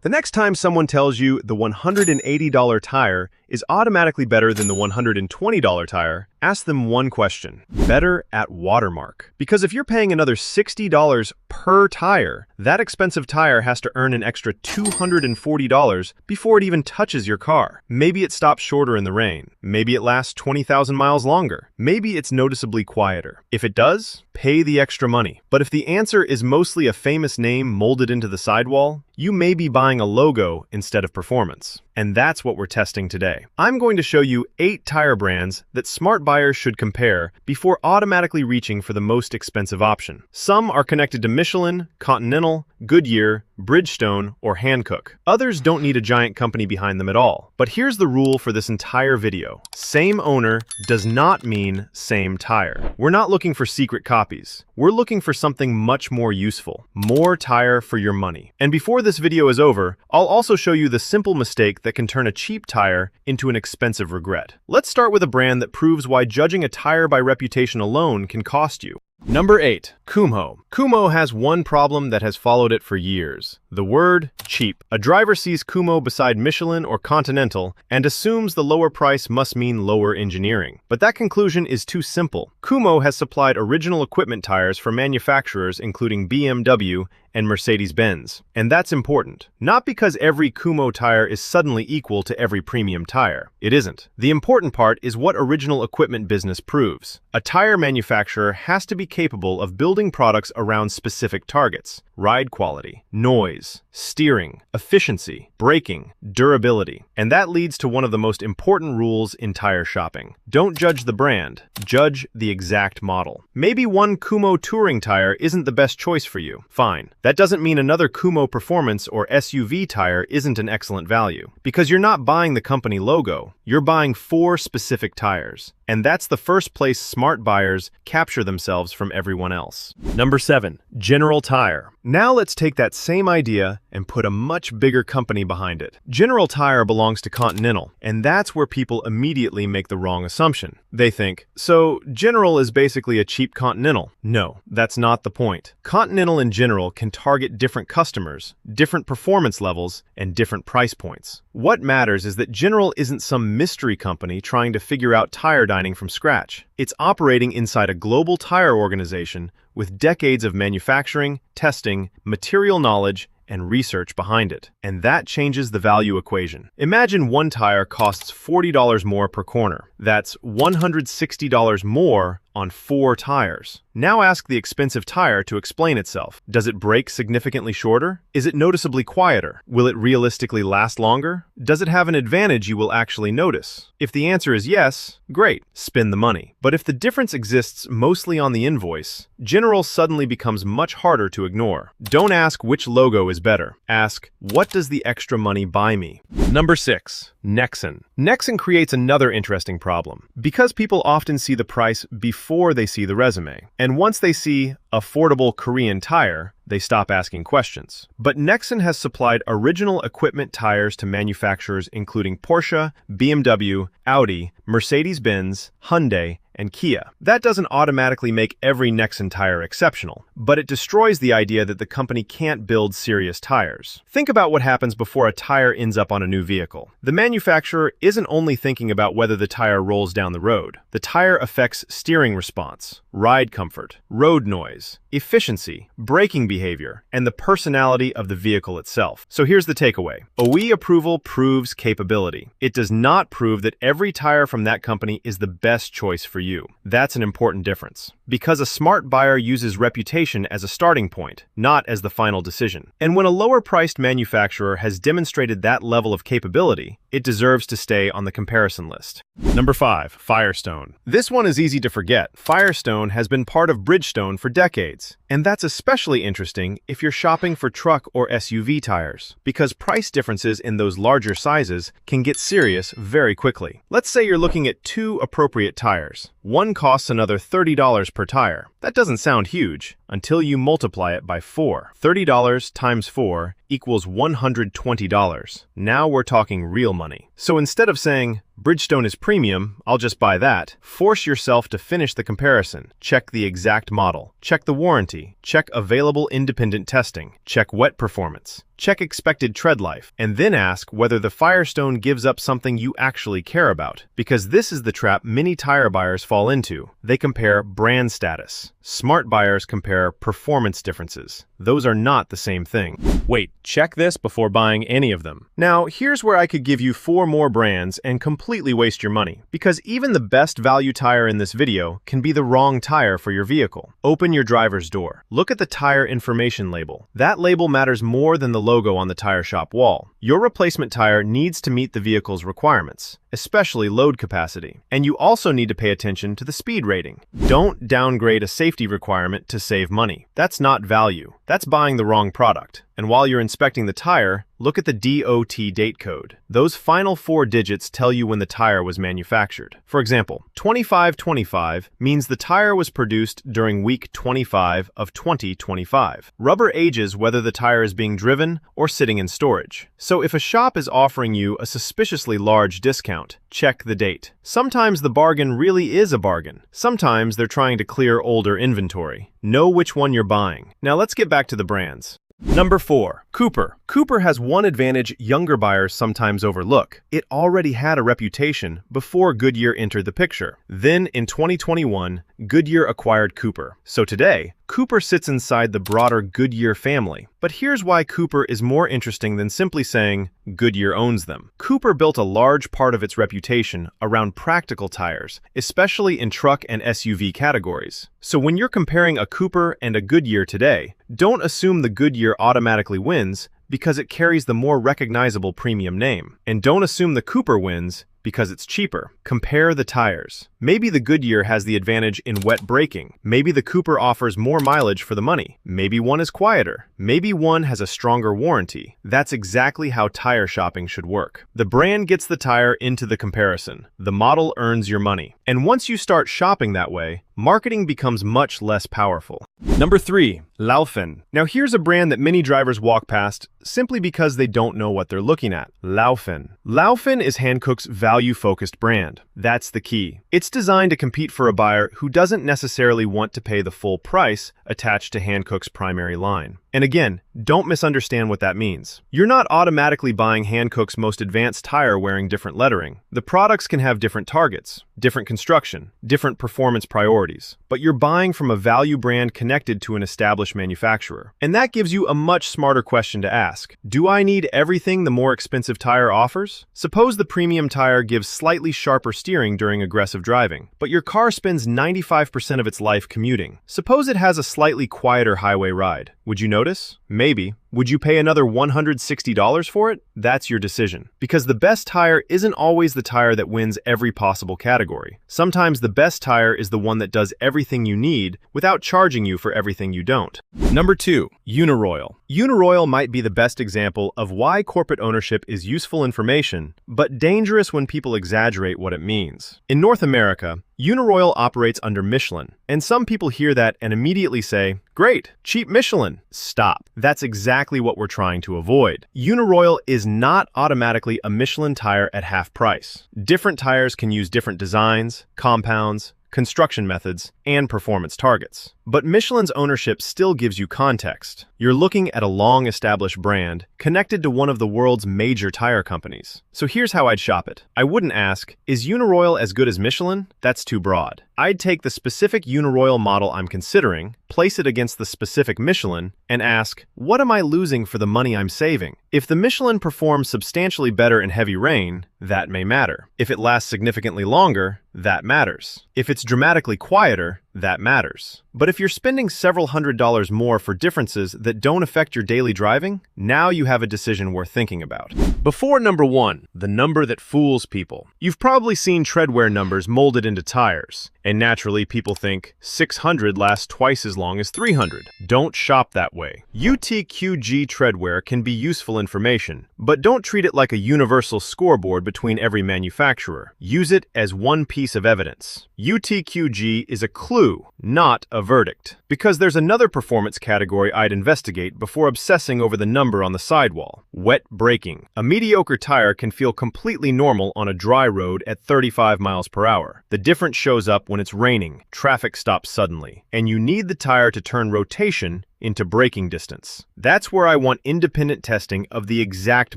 The next time someone tells you the $180 tire is automatically better than the $120 tire, ask them one question. Better at watermark. Because if you're paying another $60 per tire, that expensive tire has to earn an extra $240 before it even touches your car. Maybe it stops shorter in the rain. Maybe it lasts 20,000 miles longer. Maybe it's noticeably quieter. If it does, pay the extra money. But if the answer is mostly a famous name molded into the sidewall, you may be buying a logo instead of performance. And that's what we're testing today. I'm going to show you 8 tire brands that smart buyers should compare before automatically reaching for the most expensive option. Some are connected to Michelin, Continental, Goodyear, Bridgestone, or Hankook. Others don't need a giant company behind them at all. But here's the rule for this entire video. Same owner does not mean same tire. We're not looking for secret copies. We're looking for something much more useful. More tire for your money. And before this video is over, I'll also show you the simple mistake that can turn a cheap tire into an expensive regret. Let's start with a brand that proves why judging a tire by reputation alone can cost you. Number 8. Kumho. Kumho has one problem that has followed it for years. The word cheap. A driver sees Kumho beside Michelin or Continental and assumes the lower price must mean lower engineering. But that conclusion is too simple. Kumho has supplied original equipment tires for manufacturers including BMW and Mercedes-Benz. And that's important. Not because every Kumho tire is suddenly equal to every premium tire. It isn't. The important part is what original equipment business proves. A tire manufacturer has to be capable of building products around specific targets: ride quality, noise, steering, efficiency, braking, durability. And that leads to one of the most important rules in tire shopping. Don't judge the brand, judge the exact model. Maybe one Kumho touring tire isn't the best choice for you. Fine. That doesn't mean another Kumho Performance or SUV tire isn't an excellent value. Because you're not buying the company logo, you're buying 4 specific tires. And that's the first place smart buyers capture themselves from everyone else. Number 7. General Tire. Now let's take that same idea and put a much bigger company behind it. General Tire belongs to Continental, and that's where people immediately make the wrong assumption. They think, so General is basically a cheap Continental. No, that's not the point. Continental in general can target different customers, different performance levels, and different price points. What matters is that General isn't some mystery company trying to figure out tire dining from scratch. It's operating inside a global tire organization with decades of manufacturing, testing, material knowledge, and research behind it. And that changes the value equation. Imagine one tire costs $40 more per corner. That's $160 more on 4 tires. Now ask the expensive tire to explain itself. Does it break significantly shorter? Is it noticeably quieter? Will it realistically last longer? Does it have an advantage you will actually notice? If the answer is yes, great, spend the money. But if the difference exists mostly on the invoice, General suddenly becomes much harder to ignore. Don't ask which logo is better. Ask, what does the extra money buy me? Number 6. Nexen. Nexen creates another interesting problem. Because people often see the price before they see the resume, and once they see affordable Korean tire, they stop asking questions. But Nexen has supplied original equipment tires to manufacturers including Porsche, BMW, Audi, Mercedes-Benz, Hyundai, and Kia. That doesn't automatically make every Nexen tire exceptional, but it destroys the idea that the company can't build serious tires. Think about what happens before a tire ends up on a new vehicle. The manufacturer isn't only thinking about whether the tire rolls down the road. The tire affects steering response, ride comfort, road noise, efficiency, braking behavior, and the personality of the vehicle itself. So here's the takeaway. OE approval proves capability. It does not prove that every tire from that company is the best choice for you. That's an important difference. Because a smart buyer uses reputation as a starting point, not as the final decision. And when a lower-priced manufacturer has demonstrated that level of capability, it deserves to stay on the comparison list. Number 5. Firestone. This one is easy to forget. Firestone has been part of Bridgestone for decades. And that's especially interesting if you're shopping for truck or SUV tires, because price differences in those larger sizes can get serious very quickly. Let's say you're looking at 2 appropriate tires. One costs another $30 per tire. That doesn't sound huge until you multiply it by 4. $30 times 4 equals $120. Now we're talking real money. So instead of saying, Bridgestone is premium, I'll just buy that. Force yourself to finish the comparison. Check the exact model. Check the warranty. Check available independent testing. Check wet performance. Check expected tread life, and then ask whether the Firestone gives up something you actually care about. Because this is the trap many tire buyers fall into. They compare brand status. Smart buyers compare performance differences. Those are not the same thing. Wait, check this before buying any of them. Now, here's where I could give you 4 more brands and completely waste your money. Because even the best value tire in this video can be the wrong tire for your vehicle. Open your driver's door. Look at the tire information label. That label matters more than the logo on the tire shop wall. Your replacement tire needs to meet the vehicle's requirements, especially load capacity. And you also need to pay attention to the speed rating. Don't downgrade a safety requirement to save money. That's not value. That's buying the wrong product. And while you're inspecting the tire, look at the DOT date code. Those final 4 digits tell you when the tire was manufactured. For example, 2525 means the tire was produced during week 25 of 2025. Rubber ages whether the tire is being driven or sitting in storage. So if a shop is offering you a suspiciously large discount, check the date. Sometimes the bargain really is a bargain. Sometimes they're trying to clear older inventory. Know which one you're buying. Now let's get back to the brands. Number 4. Cooper. Cooper has one advantage younger buyers sometimes overlook. It already had a reputation before Goodyear entered the picture. Then, in 2021, Goodyear acquired Cooper. So today, Cooper sits inside the broader Goodyear family. But here's why Cooper is more interesting than simply saying Goodyear owns them. Cooper built a large part of its reputation around practical tires, especially in truck and SUV categories. So when you're comparing a Cooper and a Goodyear today, don't assume the Goodyear automatically wins because it carries the more recognizable premium name. And don't assume the Cooper wins because it's cheaper. Compare the tires. Maybe the Goodyear has the advantage in wet braking. Maybe the Cooper offers more mileage for the money. Maybe one is quieter. Maybe one has a stronger warranty. That's exactly how tire shopping should work. The brand gets the tire into the comparison. The model earns your money. And once you start shopping that way, marketing becomes much less powerful. Number 3. Laufenn. Now here's a brand that many drivers walk past simply because they don't know what they're looking at. Laufenn. Laufenn is Hankook's value-focused brand. That's the key. It's designed to compete for a buyer who doesn't necessarily want to pay the full price attached to Hankook's primary line. And again, don't misunderstand what that means. You're not automatically buying Hankook's most advanced tire wearing different lettering. The products can have different targets, different construction, different performance priorities, but you're buying from a value brand connected to an established manufacturer. And that gives you a much smarter question to ask. Do I need everything the more expensive tire offers? Suppose the premium tire gives slightly sharper steering during aggressive driving, but your car spends 95% of its life commuting. Suppose it has a slightly quieter highway ride. Would you notice? Maybe. Would you pay another $160 for it? That's your decision. Because the best tire isn't always the tire that wins every possible category. Sometimes the best tire is the one that does everything you need without charging you for everything you don't. Number 2. Uniroyal. Uniroyal might be the best example of why corporate ownership is useful information, but dangerous when people exaggerate what it means. In North America, Uniroyal operates under Michelin, and some people hear that and immediately say, "Great, cheap Michelin." Stop. That's exactly what we're trying to avoid. Uniroyal is not automatically a Michelin tire at half price. Different tires can use different designs, compounds, construction methods, and performance targets. But Michelin's ownership still gives you context. You're looking at a long-established brand connected to one of the world's major tire companies. So here's how I'd shop it. I wouldn't ask, is Uniroyal as good as Michelin? That's too broad. I'd take the specific Uniroyal model I'm considering, place it against the specific Michelin, and ask, what am I losing for the money I'm saving? If the Michelin performs substantially better in heavy rain, that may matter. If it lasts significantly longer, that matters. If it's dramatically quieter, that matters. But if you're spending several $100s more for differences that don't affect your daily driving, now you have a decision worth thinking about. Before number 1, the number that fools people. You've probably seen treadwear numbers molded into tires. And naturally, people think 600 lasts twice as long as 300. Don't shop that way. UTQG treadwear can be useful information, but don't treat it like a universal scoreboard between every manufacturer. Use it as one piece of evidence. UTQG is a clue, not a verdict. Because there's another performance category I'd investigate before obsessing over the number on the sidewall: wet braking. A mediocre tire can feel completely normal on a dry road at 35 miles per hour. The difference shows up when it's raining, traffic stops suddenly, and you need the tire to turn rotation into braking distance. That's where I want independent testing of the exact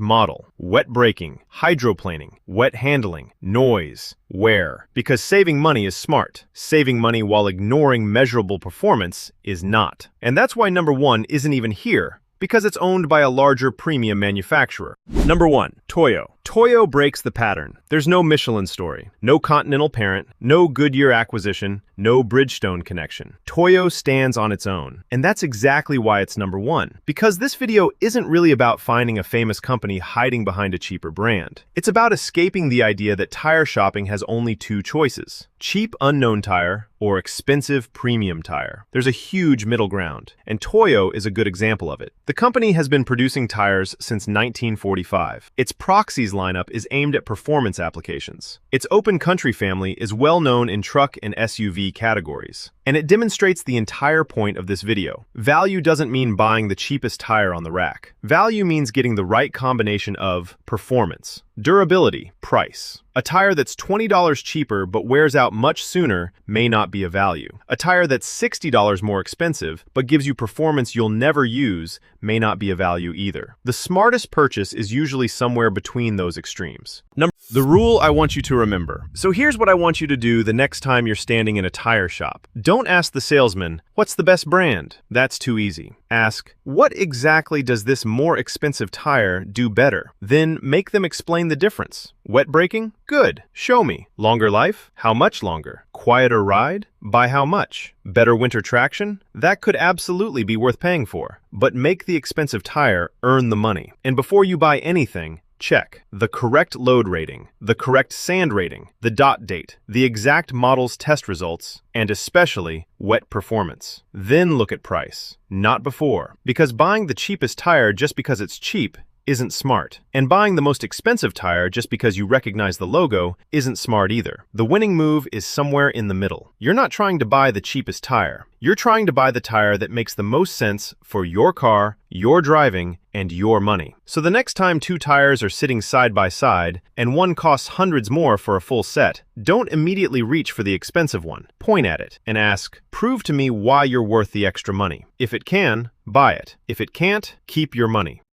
model: wet braking, hydroplaning, wet handling, noise, wear. Because saving money is smart. Saving money while ignoring measurable performance is not. And that's why number 1 isn't even here, because it's owned by a larger premium manufacturer. Number 1, Toyo. Toyo breaks the pattern. There's no Michelin story, no Continental parent, no Goodyear acquisition, no Bridgestone connection. Toyo stands on its own. And that's exactly why it's number 1. Because this video isn't really about finding a famous company hiding behind a cheaper brand. It's about escaping the idea that tire shopping has only 2 choices: cheap unknown tire or expensive premium tire. There's a huge middle ground, and Toyo is a good example of it. The company has been producing tires since 1945. Its Proxies lineup is aimed at performance applications. Its Open Country family is well known in truck and SUV categories. And it demonstrates the entire point of this video. Value doesn't mean buying the cheapest tire on the rack. Value means getting the right combination of performance, durability, price. A tire that's $20 cheaper but wears out much sooner may not be a value. A tire that's $60 more expensive but gives you performance you'll never use may not be a value either. The smartest purchase is usually somewhere between those extremes. The rule I want you to remember. So here's what I want you to do the next time you're standing in a tire shop. Don't ask the salesman, "What's the best brand?" That's too easy. Ask, "What exactly does this more expensive tire do better?" Then make them explain the difference. Wet braking? Good. Show me. Longer life? How much longer? Quieter ride? By how much? Better winter traction? That could absolutely be worth paying for. But make the expensive tire earn the money. And before you buy anything, check the correct load rating, the correct sand rating, the dot date, the exact model's test results, and especially wet performance. Then look at price, not before. Because buying the cheapest tire just because it's cheap isn't smart. And buying the most expensive tire just because you recognize the logo isn't smart either. The winning move is somewhere in the middle. You're not trying to buy the cheapest tire. You're trying to buy the tire that makes the most sense for your car, your driving, and your money. So the next time 2 tires are sitting side by side and one costs hundreds more for a full set, don't immediately reach for the expensive one. Point at it and ask, "Prove to me why you're worth the extra money." If it can, buy it. If it can't, keep your money.